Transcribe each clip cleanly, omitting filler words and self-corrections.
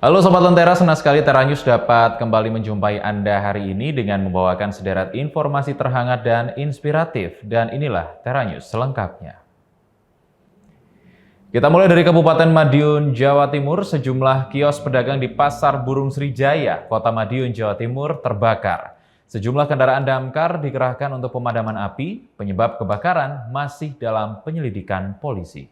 Halo Sobat Lentera, senang sekali Tera News dapat kembali menjumpai Anda hari ini dengan membawakan sederet informasi terhangat dan inspiratif. Dan inilah Tera News selengkapnya. Kita mulai dari Kabupaten Madiun, Jawa Timur. Sejumlah kios pedagang di Pasar Burung Srijaya, Kota Madiun, Jawa Timur terbakar. Sejumlah kendaraan damkar dikerahkan untuk pemadaman api. Penyebab kebakaran masih dalam penyelidikan polisi.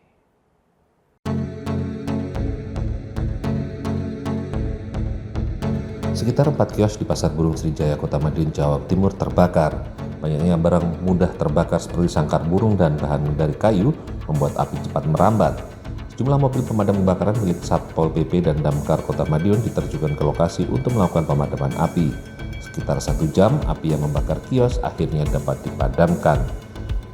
Sekitar 4 kios di Pasar Burung Srijaya, Kota Madiun, Jawa Timur terbakar. Banyaknya barang mudah terbakar seperti sangkar burung dan bahan dari kayu membuat api cepat merambat. Sejumlah mobil pemadam kebakaran milik Satpol PP dan Damkar Kota Madiun diterjunkan ke lokasi untuk melakukan pemadaman api. Sekitar 1 jam, api yang membakar kios akhirnya dapat dipadamkan.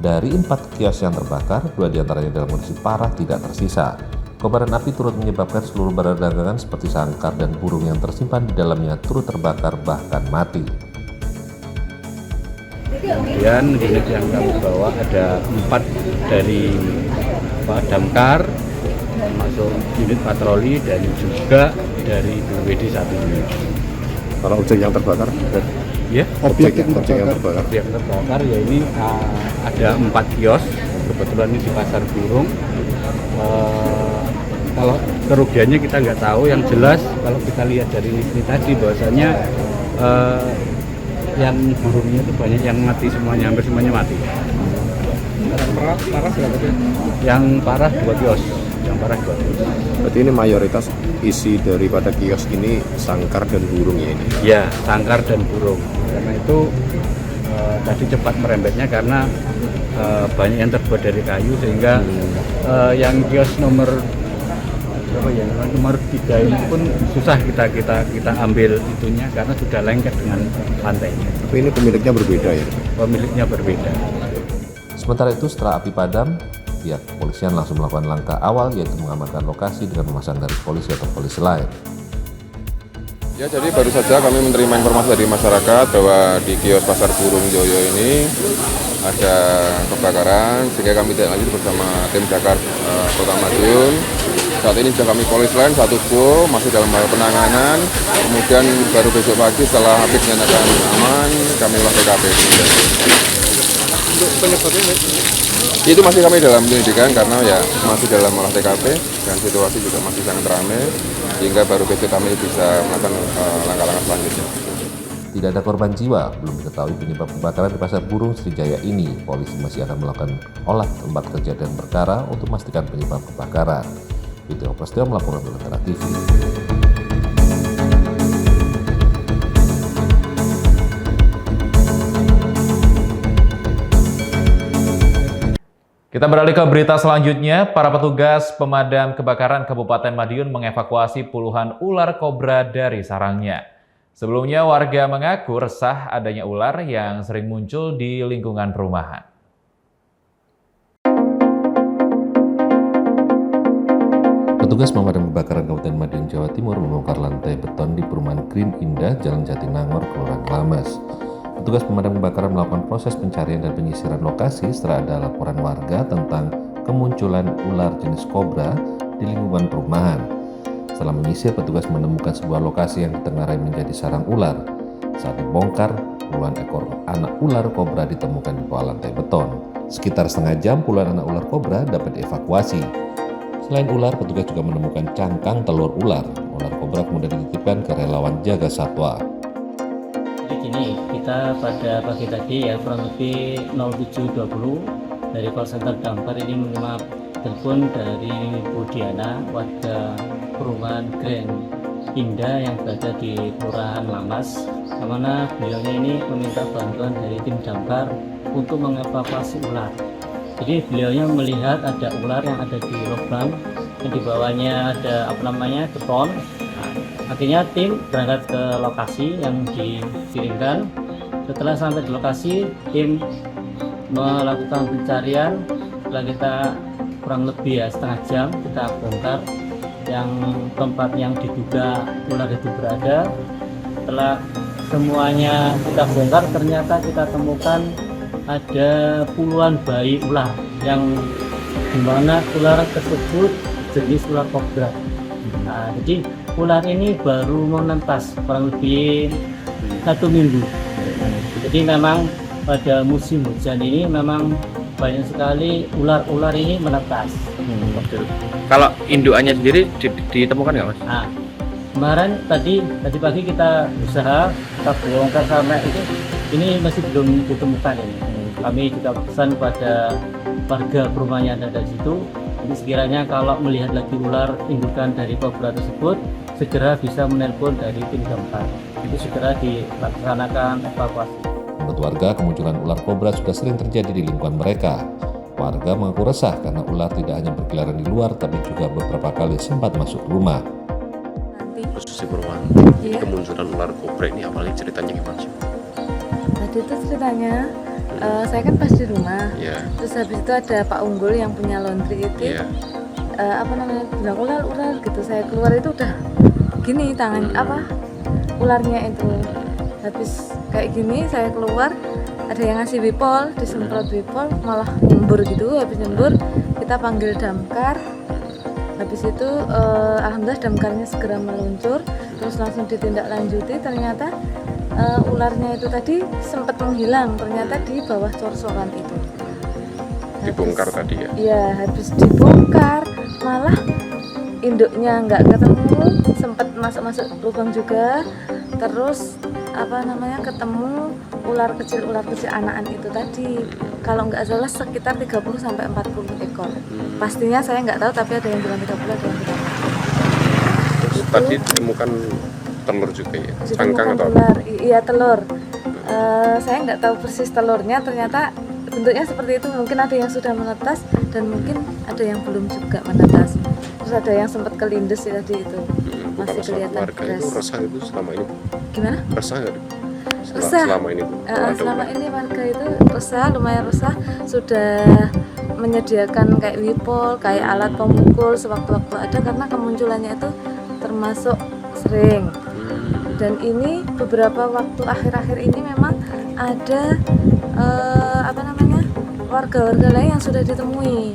Dari 4 kios yang terbakar, 2 diantaranya dalam kondisi parah tidak tersisa. Kobaran api turut menyebabkan seluruh barang dagangan seperti sangkar dan burung yang tersimpan di dalamnya turut terbakar bahkan mati. Kemudian unit yang kami bawa ada 4 dari damkar, termasuk unit patroli dan juga dari BPD 1 unit. Kalau objek yang terbakar, Ya, objek yang terbakar. objek yang terbakar ya ini ada 4 kios, kebetulan ini di Pasar Burung. Kalau kerugiannya kita nggak tahu, yang jelas kalau kita lihat dari ini tadi bahwasanya yang burungnya itu banyak yang mati semuanya, hampir semuanya mati. Parah berapa? Yang parah 2 kios, yang parah 2 kios. Berarti ini mayoritas isi daripada kios ini sangkar dan burung ya ini? Ya, sangkar dan burung. Karena itu tadi cepat merembetnya karena banyak yang terbuat dari kayu sehingga yang kios nomor 3 ini pun susah kita ambil itunya karena sudah lengket dengan lantainya. Tapi ini pemiliknya berbeda ya? Pemiliknya berbeda. Sementara itu setelah api padam, pihak kepolisian langsung melakukan langkah awal yaitu mengamankan lokasi dengan memasang garis polisi atau polisi lain. Ya, jadi baru saja kami menerima informasi dari masyarakat bahwa di kios Pasar Burung Joyo ini ada kebakaran, sehingga kami tidak lanjut bersama tim Dakar Kota Madiun. Saat ini sudah kami polis lain 1 bo masih dalam hal penanganan. Kemudian baru besok pagi setelah api dinyatakan aman, kami olah TKP. Untuk penyebabnya Itu masih kami dalam penyelidikan karena ya masih dalam olah TKP dan situasi juga masih sangat ramai, sehingga baru besok kami bisa melakukan langkah-langkah selanjutnya. Tidak ada korban jiwa, belum diketahui penyebab kebakaran di Pasar Burung Srijaya ini. Polisi masih akan melakukan olah tempat kejadian perkara untuk memastikan penyebab kebakaran. Video Prasetyo melaporkan untuk Lentera TV. Kita beralih ke berita selanjutnya. Para petugas pemadam kebakaran Kabupaten Madiun mengevakuasi puluhan ular kobra dari sarangnya. Sebelumnya warga mengaku resah adanya ular yang sering muncul di lingkungan perumahan. Petugas pemadam kebakaran Kabupaten Madiun, Jawa Timur membongkar lantai beton di perumahan Green Indah, Jalan Jatinangor, Kelurahan Lamas. Petugas pemadam kebakaran melakukan proses pencarian dan penyisiran lokasi setelah ada laporan warga tentang kemunculan ular jenis kobra di lingkungan perumahan. Setelah menyisir, petugas menemukan sebuah lokasi yang ditengarai menjadi sarang ular. Saat dibongkar, puluhan ekor anak ular kobra ditemukan di bawah lantai beton. Sekitar setengah jam, puluhan anak ular kobra dapat dievakuasi. Selain ular, petugas juga menemukan cangkang telur ular. Ular kobra kemudian dititipkan ke relawan jaga satwa. Jadi gini, kita pada pagi tadi ya kurang lebih 07.20 dari call center damkar ini menerima telepon dari Bu Diana, warga perumahan Grand Indah yang berada di Kelurahan Lamas, yang mana beliaunya ini meminta bantuan dari tim damkar untuk mengevakuasi ular. Jadi beliaunya melihat ada ular yang ada di lubang yang di bawahnya ada beton. Nah, akhirnya tim berangkat ke lokasi yang dikirimkan. Setelah sampai di lokasi, tim melakukan pencarian. Setelah kita kurang lebih ya setengah jam kita bongkar yang tempat yang diduga ular itu berada. Setelah semuanya kita bongkar, ternyata kita temukan ada puluhan bayi ular yang dimana ular tersebut jenis ular kobra. Nah, jadi ular ini baru menetas kurang lebih 1 minggu. Jadi memang pada musim hujan ini memang banyak sekali ular-ular ini menetas. Kalau indukannya sendiri ditemukan nggak Mas? Nah, kemarin tadi pagi kita usaha kita bongkar sampai ini masih belum ditemukan ini. Kami juga pesan pada warga perumahan yang ada di situ. Jadi sekiranya kalau melihat lagi ular indukan dari kobra tersebut, segera bisa menelpon dari tim damkar. Itu segera dilaksanakan evakuasi. Menurut warga, kemunculan ular kobra sudah sering terjadi di lingkungan mereka. Warga mengaku resah karena ular tidak hanya berkeliaran di luar, tapi juga beberapa kali sempat masuk rumah. Khusus di perumahan. Iya. Kemunculan ular kobra ini awalnya ceritanya gimana sih? Tadi itu ceritanya, saya kan pas di rumah, Iya. terus habis itu ada Pak Unggul yang punya laundry itu, Iya. bilang ular gitu. Saya keluar itu udah gini tangan ularnya itu. Habis kayak gini saya keluar, ada yang ngasih wipol, disemprot wipol, malah nyembur gitu. Habis nyembur kita panggil damkar. Habis itu alhamdulillah damkarnya segera meluncur, terus langsung ditindaklanjuti. Ternyata ularnya itu tadi sempat menghilang, ternyata di bawah cor-coran itu. Dibongkar tadi ya? Iya, habis dibongkar malah induknya nggak ketemu, sempat masuk lubang juga. Terus ketemu ular kecil anakan itu tadi. Kalau nggak salah sekitar 30 sampai 40 ekor. Pastinya saya nggak tahu, tapi ada yang bilang 30, ada yang bilang 40. Terus tadi ditemukan telur juga ya? Cangkang atau apa? Ular, iya telur. Saya nggak tahu persis telurnya, ternyata bentuknya seperti itu. Mungkin ada yang sudah menetas dan mungkin ada yang belum juga menetas. Terus ada yang sempat kelindes ya tadi itu. Masih Kalau kelihatan warga keras. itu resah itu selama ini? Gimana? Resah nggak? Resah. Selama ini Bu, kalau ada Selama ular. ini warga itu resah, lumayan resah. Sudah menyediakan kayak wipol, kayak alat pemukul sewaktu-waktu ada, karena kemunculannya itu termasuk sering. Dan ini beberapa waktu akhir-akhir ini memang ada warga-warga lain yang sudah ditemui.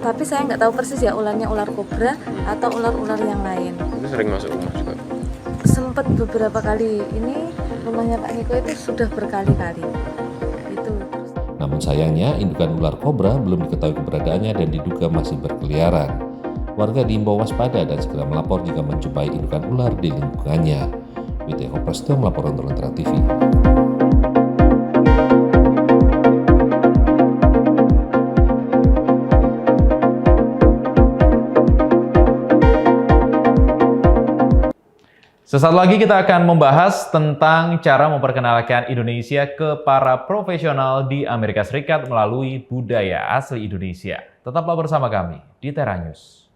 Tapi saya nggak tahu persis ya ularnya ular kobra atau ular-ular yang lain. Ini sering masuk rumah juga? Sempat beberapa kali. Ini rumahnya Pak Niko itu sudah berkali-kali. Itu. Namun sayangnya, indukan ular kobra belum diketahui keberadaannya dan diduga masih berkeliaran. Warga diimbau waspada dan segera melapor jika menjumpai indukan ular di lingkungannya. Widya Prasetyo melaporkan untuk Lentera TV. Sesaat lagi kita akan membahas tentang cara memperkenalkan Indonesia ke para profesional di Amerika Serikat melalui budaya asli Indonesia. Tetaplah bersama kami di Tera News.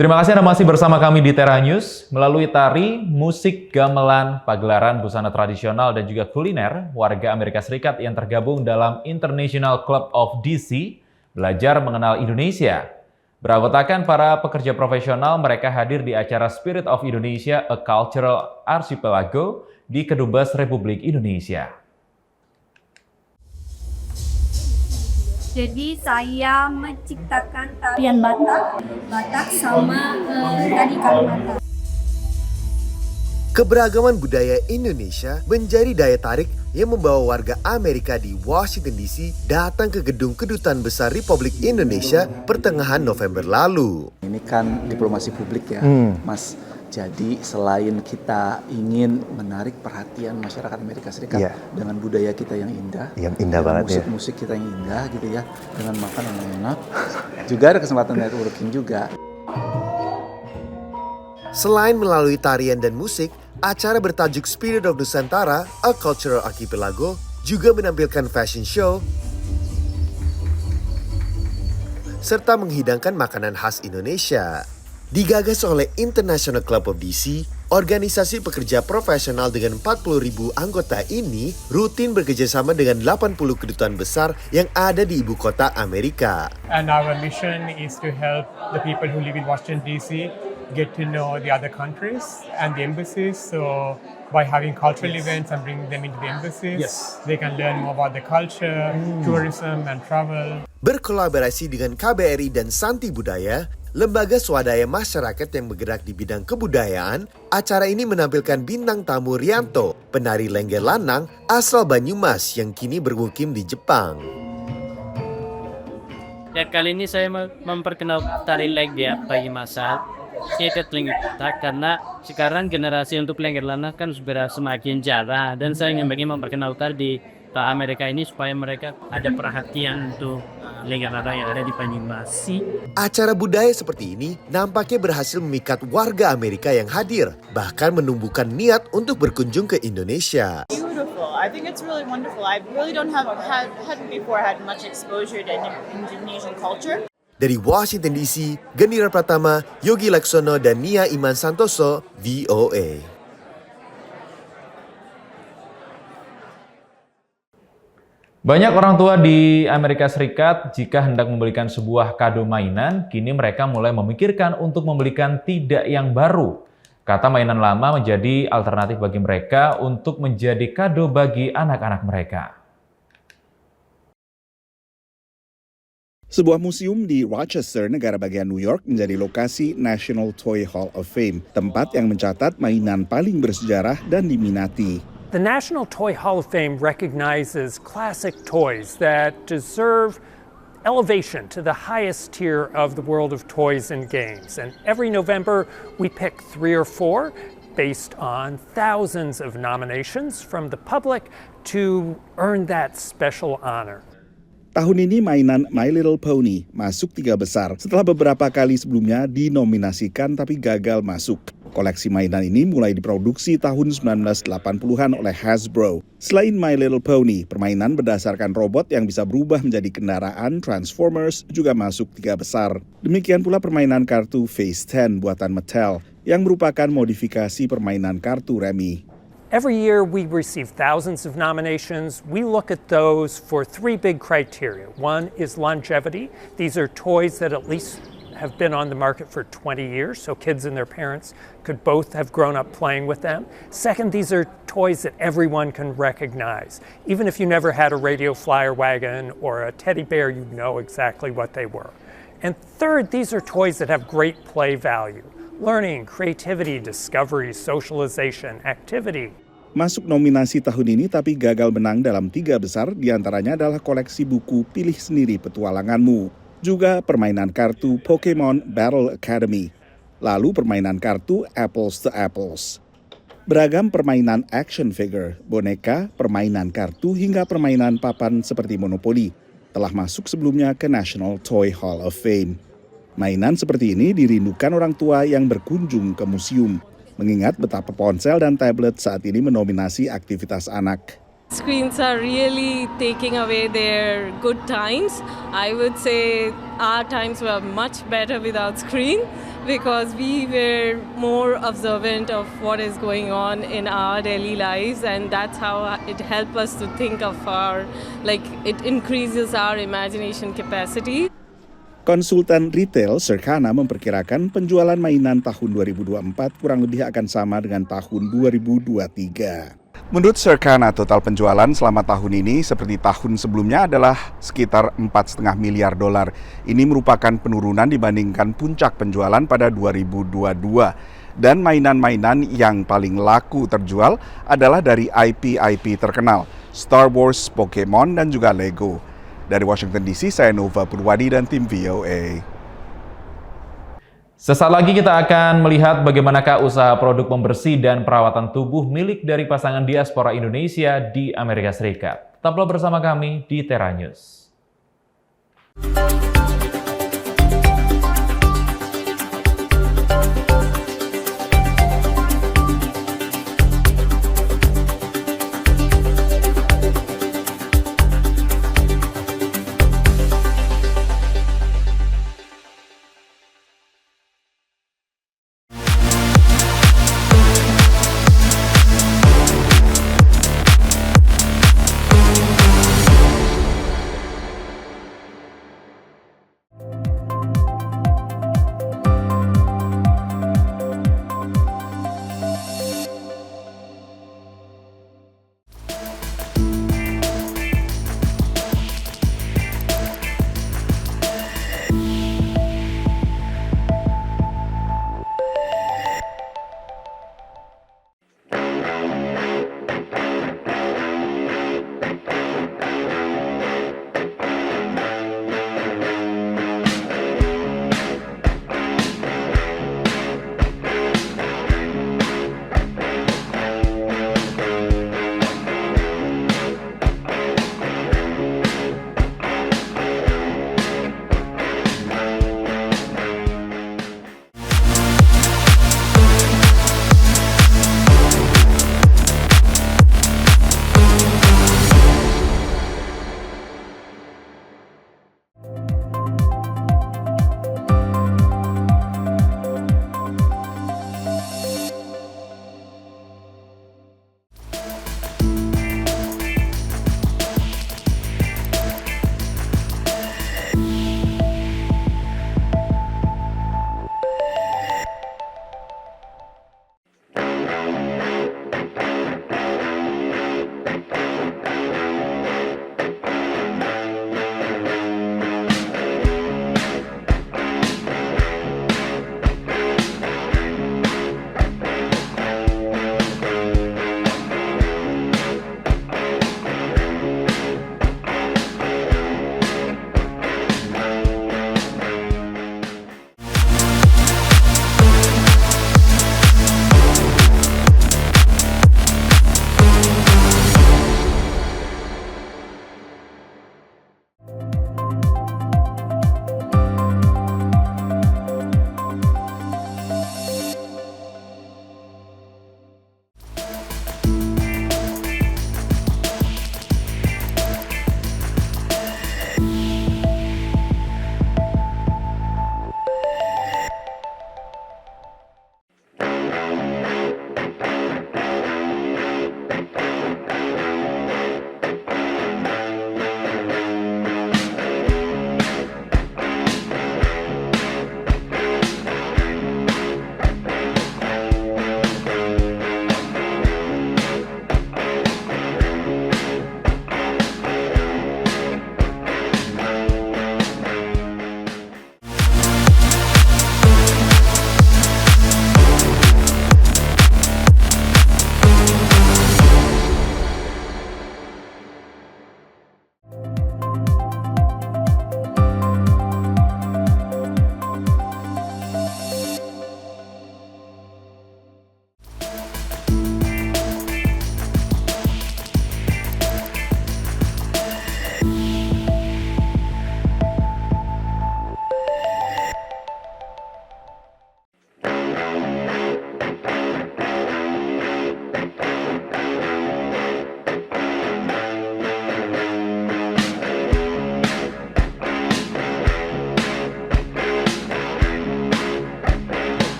Terima kasih Anda masih bersama kami di Tera News. Melalui tari, musik, gamelan, pagelaran, busana tradisional, dan juga kuliner, warga Amerika Serikat yang tergabung dalam International Club of DC belajar mengenal Indonesia. Beranggotakan para pekerja profesional, mereka hadir di acara Spirit of Indonesia, A Cultural Archipelago di Kedubes Republik Indonesia. Jadi saya menciptakan tarian Batak sama tari Kalimantan. Keberagaman budaya Indonesia menjadi daya tarik yang membawa warga Amerika di Washington DC datang ke gedung Kedutaan Besar Republik Indonesia pertengahan November lalu. Ini kan diplomasi publik ya, Mas. Jadi selain kita ingin menarik perhatian masyarakat Amerika Serikat dengan budaya kita yang indah banget, musik kita yang indah gitu ya, dengan makanan yang enak, juga ada kesempatan networking juga. Selain melalui tarian dan musik, acara bertajuk Spirit of Nusantara, A Cultural Archipelago juga menampilkan fashion show serta menghidangkan makanan khas Indonesia. Digagas oleh International Club of DC, organisasi pekerja profesional dengan 40.000 anggota ini rutin bekerjasama dengan 80 kedutaan besar yang ada di ibu kota Amerika. And our mission is to help the people who live in Washington DC get to know the other countries and the embassies. So by having cultural events and bringing them into the embassies, they can learn more about the culture, tourism and travel. Berkolaborasi dengan KBRI dan Santi Budaya, lembaga swadaya masyarakat yang bergerak di bidang kebudayaan, acara ini menampilkan bintang tamu Rianto, penari lengger lanang asal Banyumas yang kini bermukim di Jepang. Ya, kali ini saya memperkenalkan tari lengger bagi masyarakat karena sekarang generasi untuk lengger lanang kan sudah semakin jarang, dan saya ingin memperkenalkan di Amerika ini supaya mereka ada perhatian untuk lengger lanang yang ada di Banyumas. Acara budaya seperti ini nampaknya berhasil memikat warga Amerika yang hadir, bahkan menumbuhkan niat untuk berkunjung ke Indonesia. Beautiful. I think it's really wonderful. I really hadn't before had much exposure to Indonesian culture. Dari Washington DC, Genira Pratama, Yogi Laksono, dan Nia Iman Santoso, VOA. Banyak orang tua di Amerika Serikat jika hendak membelikan sebuah kado mainan, kini mereka mulai memikirkan untuk membelikan tidak yang baru. Kata mainan lama menjadi alternatif bagi mereka untuk menjadi kado bagi anak-anak mereka. Sebuah museum di Rochester, negara bagian New York, menjadi lokasi National Toy Hall of Fame, tempat yang mencatat mainan paling bersejarah dan diminati. The National Toy Hall of Fame recognizes classic toys that deserve elevation to the highest tier of the world of toys and games. And every November, we pick 3 or 4 based on thousands of nominations from the public to earn that special honor. Tahun ini mainan My Little Pony masuk 3 besar setelah beberapa kali sebelumnya dinominasikan tapi gagal masuk. Koleksi mainan ini mulai diproduksi tahun 1980-an oleh Hasbro. Selain My Little Pony, permainan berdasarkan robot yang bisa berubah menjadi kendaraan Transformers juga masuk 3 besar. Demikian pula permainan kartu Phase 10 buatan Mattel yang merupakan modifikasi permainan kartu remi. Every year we receive thousands of nominations. We look at those for 3 big criteria. One is longevity. These are toys that at least have been on the market for 20 years, so kids and their parents could both have grown up playing with them. Second, these are toys that everyone can recognize. Even if you never had a radio flyer wagon or a teddy bear, you know exactly what they were. And third, these are toys that have great play value. Learning, creativity, discovery, socialization, activity. Masuk nominasi tahun ini tapi gagal menang dalam 3 besar, diantaranya adalah koleksi buku Pilih Sendiri Petualanganmu, juga permainan kartu Pokemon Battle Academy, lalu permainan kartu Apples to Apples. Beragam permainan action figure, boneka, permainan kartu hingga permainan papan seperti Monopoly telah masuk sebelumnya ke National Toy Hall of Fame. Mainan seperti ini dirindukan orang tua yang berkunjung ke museum, mengingat betapa ponsel dan tablet saat ini mendominasi aktivitas anak. Screens are really taking away their good times. I would say our times were much better without screen. because we were more observant of what is going on in our daily lives, and that's how it helped us to think of our, like, it increases our imagination capacity. Konsultan retail Circana memperkirakan penjualan mainan tahun 2024 kurang lebih akan sama dengan tahun 2023. Menurut Circana, total penjualan selama tahun ini seperti tahun sebelumnya adalah sekitar 4,5 miliar dolar. Ini merupakan penurunan dibandingkan puncak penjualan pada 2022. Dan mainan-mainan yang paling laku terjual adalah dari IP terkenal, Star Wars, Pokemon, dan juga Lego. Dari Washington DC, saya Nova Purwadi dan tim VOA. Sesaat lagi kita akan melihat bagaimanakah usaha produk pembersih dan perawatan tubuh milik dari pasangan diaspora Indonesia di Amerika Serikat. Tetaplah bersama kami di Tera News.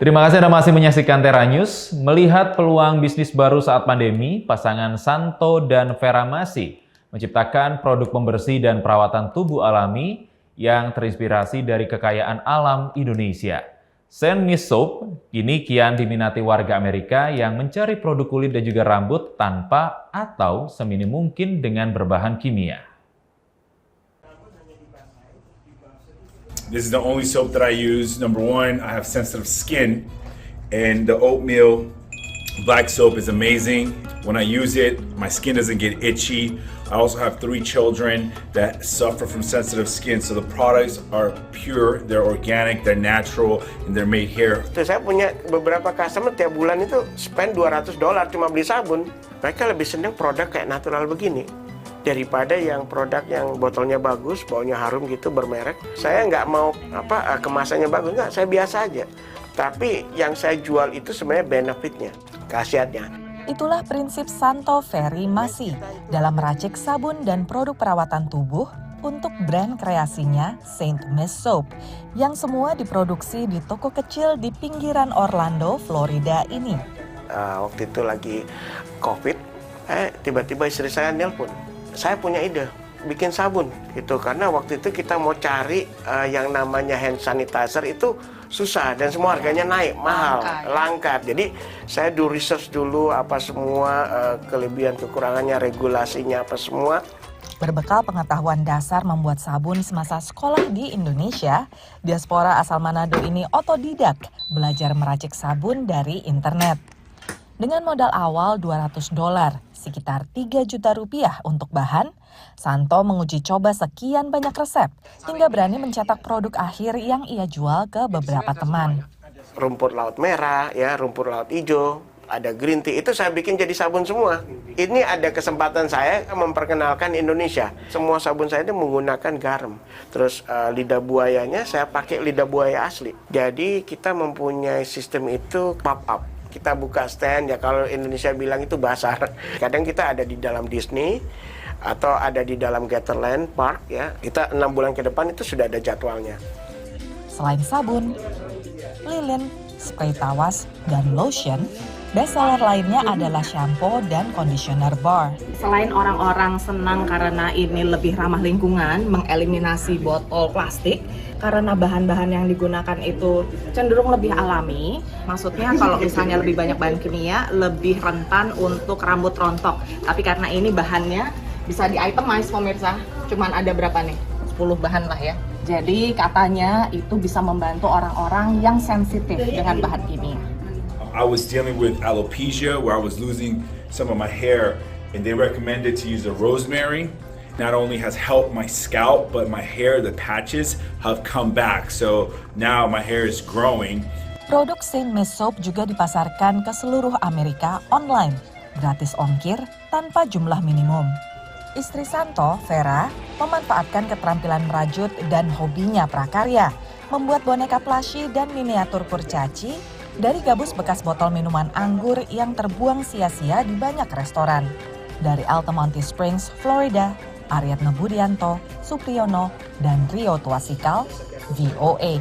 Terima kasih Anda masih menyaksikan Tera News. Melihat peluang bisnis baru saat pandemi, pasangan Santo dan Vera Masih menciptakan produk pembersih dan perawatan tubuh alami yang terinspirasi dari kekayaan alam Indonesia. Saint Mist Soap kini kian diminati warga Amerika yang mencari produk kulit dan juga rambut tanpa atau seminim mungkin dengan berbahan kimia. This is the only soap that I use. Number one, I have sensitive skin, and the oatmeal black soap is amazing. When I use it, my skin doesn't get itchy. I also have 3 children that suffer from sensitive skin, so the products are pure, they're organic, they're natural, and they're made here. Saya punya beberapa customer tiap bulan itu spend $200 cuma beli sabun. Mereka lebih senang produk kayak natural begini daripada yang produk yang botolnya bagus, baunya harum gitu, bermerek. Saya nggak mau kemasannya bagus, nggak, saya biasa aja. Tapi yang saya jual itu sebenarnya benefitnya, khasiatnya. Itulah prinsip Santo Vera Masih dalam meracik sabun dan produk perawatan tubuh untuk brand kreasinya Saint Mist Soap yang semua diproduksi di toko kecil di pinggiran Orlando, Florida ini. Waktu itu lagi COVID, tiba-tiba istri saya nelpon. Saya punya ide, bikin sabun gitu, karena waktu itu kita mau cari yang namanya hand sanitizer itu susah dan semua harganya naik, mahal, langka. Jadi saya do research dulu apa semua kelebihan kekurangannya, regulasinya apa semua. Berbekal pengetahuan dasar membuat sabun semasa sekolah di Indonesia, diaspora asal Manado ini otodidak belajar meracik sabun dari internet. Dengan modal awal $200, sekitar 3 juta rupiah untuk bahan, Santo menguji coba sekian banyak resep hingga berani mencetak produk akhir yang ia jual ke beberapa teman. Rumput laut merah, ya, rumput laut hijau, ada green tea, itu saya bikin jadi sabun semua. Ini ada kesempatan saya memperkenalkan Indonesia. Semua sabun saya itu menggunakan garam. Terus lidah buayanya saya pakai lidah buaya asli. Jadi kita mempunyai sistem itu pop-up. Kita buka stand, ya kalau Indonesia bilang itu bazar. Kadang kita ada di dalam Disney atau ada di dalam Gatherland Park, ya. Kita 6 bulan ke depan itu sudah ada jadwalnya. Selain sabun, lilin, spray tawas, dan lotion, bestseller lainnya adalah shampoo dan conditioner bar. Selain orang-orang senang karena ini lebih ramah lingkungan, mengeliminasi botol plastik, karena bahan-bahan yang digunakan itu cenderung lebih alami. Maksudnya kalau misalnya lebih banyak bahan kimia, lebih rentan untuk rambut rontok. Tapi karena ini bahannya bisa di-itemize pemirsa, cuman ada berapa nih? 10 bahan lah ya. Jadi katanya itu bisa membantu orang-orang yang sensitif dengan bahan kimia. I was dealing with alopecia where I was losing some of my hair, and they recommended to use the rosemary. Not only has helped my scalp, but my hair, the patches, have come back. So now my hair is growing. Produk Saint Mist Soap juga dipasarkan ke seluruh Amerika online, gratis ongkir, tanpa jumlah minimum. Istri Santo, Vera, memanfaatkan keterampilan merajut dan hobinya prakarya, membuat boneka plushie dan miniatur kurcaci dari gabus bekas botol minuman anggur yang terbuang sia-sia di banyak restoran. Dari Altamonte Springs, Florida, Aryatna Budianto, Supriyono, dan Rio Tuasikal, VOA.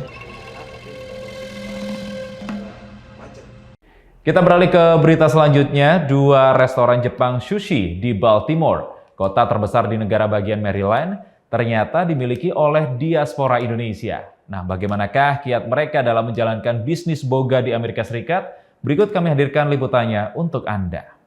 Kita beralih ke berita selanjutnya. 2 restoran Jepang sushi di Baltimore, kota terbesar di negara bagian Maryland, ternyata dimiliki oleh diaspora Indonesia. Nah, bagaimanakah kiat mereka dalam menjalankan bisnis boga di Amerika Serikat? Berikut kami hadirkan liputannya untuk Anda.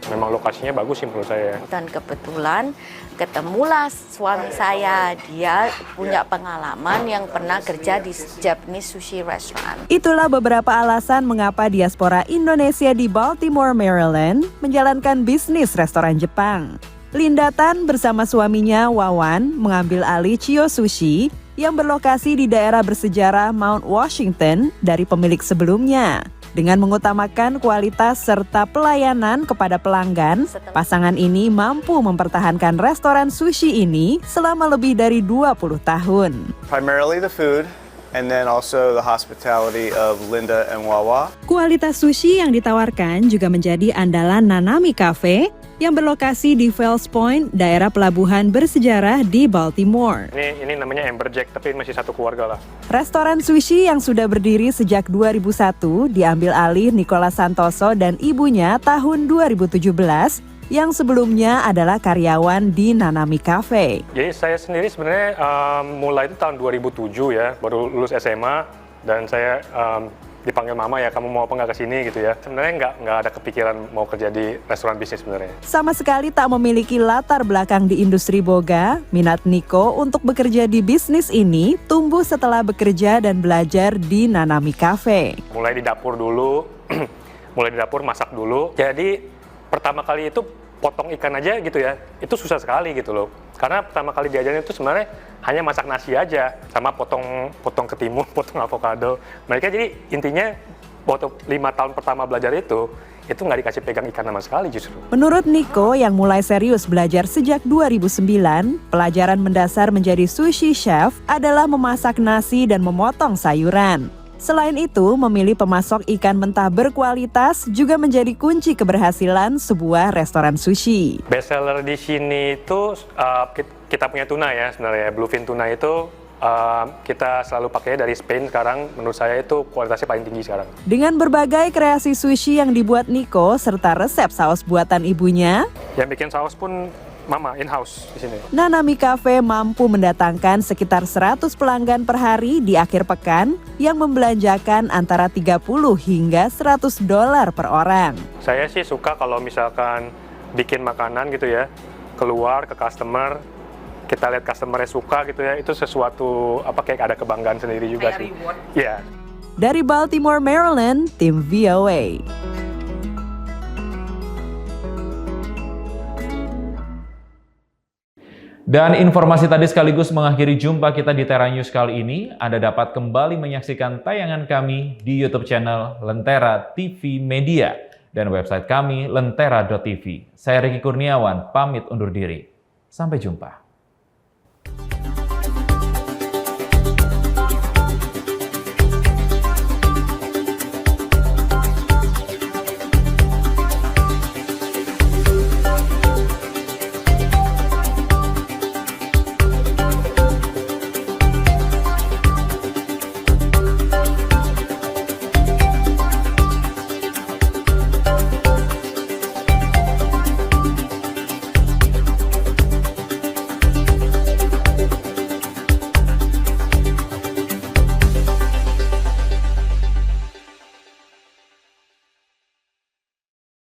Memang lokasinya bagus sih menurut saya. Dan kebetulan ketemulah suami saya, dia punya pengalaman yang pernah kerja di Japanese sushi restaurant. Itulah beberapa alasan mengapa diaspora Indonesia di Baltimore, Maryland menjalankan bisnis restoran Jepang. Linda Tan bersama suaminya Wawan mengambil alih Chio Sushi yang berlokasi di daerah bersejarah Mount Washington dari pemilik sebelumnya. Dengan mengutamakan kualitas serta pelayanan kepada pelanggan, pasangan ini mampu mempertahankan restoran sushi ini selama lebih dari 20 tahun. Primarily the food, and then also the hospitality of Linda and Wawa. Kualitas sushi yang ditawarkan juga menjadi andalan Nanami Cafe yang berlokasi di Fells Point, daerah pelabuhan bersejarah di Baltimore. Ini namanya Amberjack, tapi masih satu keluarga lah. Restoran sushi yang sudah berdiri sejak 2001 diambil alih Nicholas Santoso dan ibunya tahun 2017 yang sebelumnya adalah karyawan di Nanami Cafe. Jadi saya sendiri sebenarnya mulai itu tahun 2007 ya, baru lulus SMA dan saya dipanggil mama ya, kamu mau apa nggak kesini gitu ya. Sebenarnya nggak ada kepikiran mau kerja di restoran bisnis sebenarnya. Sama sekali tak memiliki latar belakang di industri boga, minat Niko untuk bekerja di bisnis ini tumbuh setelah bekerja dan belajar di Nanami Cafe. Mulai di dapur dulu, masak dulu. Jadi pertama kali itu potong ikan aja gitu ya, itu susah sekali gitu loh. Karena pertama kali diajarin itu sebenarnya hanya masak nasi aja, sama potong ketimun, potong avocado. Mereka jadi intinya waktu 5 tahun pertama belajar itu nggak dikasih pegang ikan sama sekali justru. Menurut Niko yang mulai serius belajar sejak 2009, pelajaran mendasar menjadi sushi chef adalah memasak nasi dan memotong sayuran. Selain itu, memilih pemasok ikan mentah berkualitas juga menjadi kunci keberhasilan sebuah restoran sushi. Best seller di sini itu kita punya tuna ya sebenarnya. Bluefin tuna itu kita selalu pakai dari Spain sekarang. Menurut saya itu kualitasnya paling tinggi sekarang. Dengan berbagai kreasi sushi yang dibuat Niko serta resep saus buatan ibunya, yang bikin saus pun Mama in-house di sini. Nanami Cafe mampu mendatangkan sekitar 100 pelanggan per hari di akhir pekan yang membelanjakan antara $30 hingga $100 per orang. Saya sih suka kalau misalkan bikin makanan gitu ya, keluar ke customer, kita lihat customer-nya suka gitu ya, itu sesuatu kayak ada kebanggaan sendiri juga sih. Iya. Dari Baltimore, Maryland, tim VOA. Dan informasi tadi sekaligus mengakhiri jumpa kita di Tera News kali ini. Anda dapat kembali menyaksikan tayangan kami di YouTube channel Lentera TV Media dan website kami lentera.tv. Saya Ricky Kurniawan, pamit undur diri. Sampai jumpa.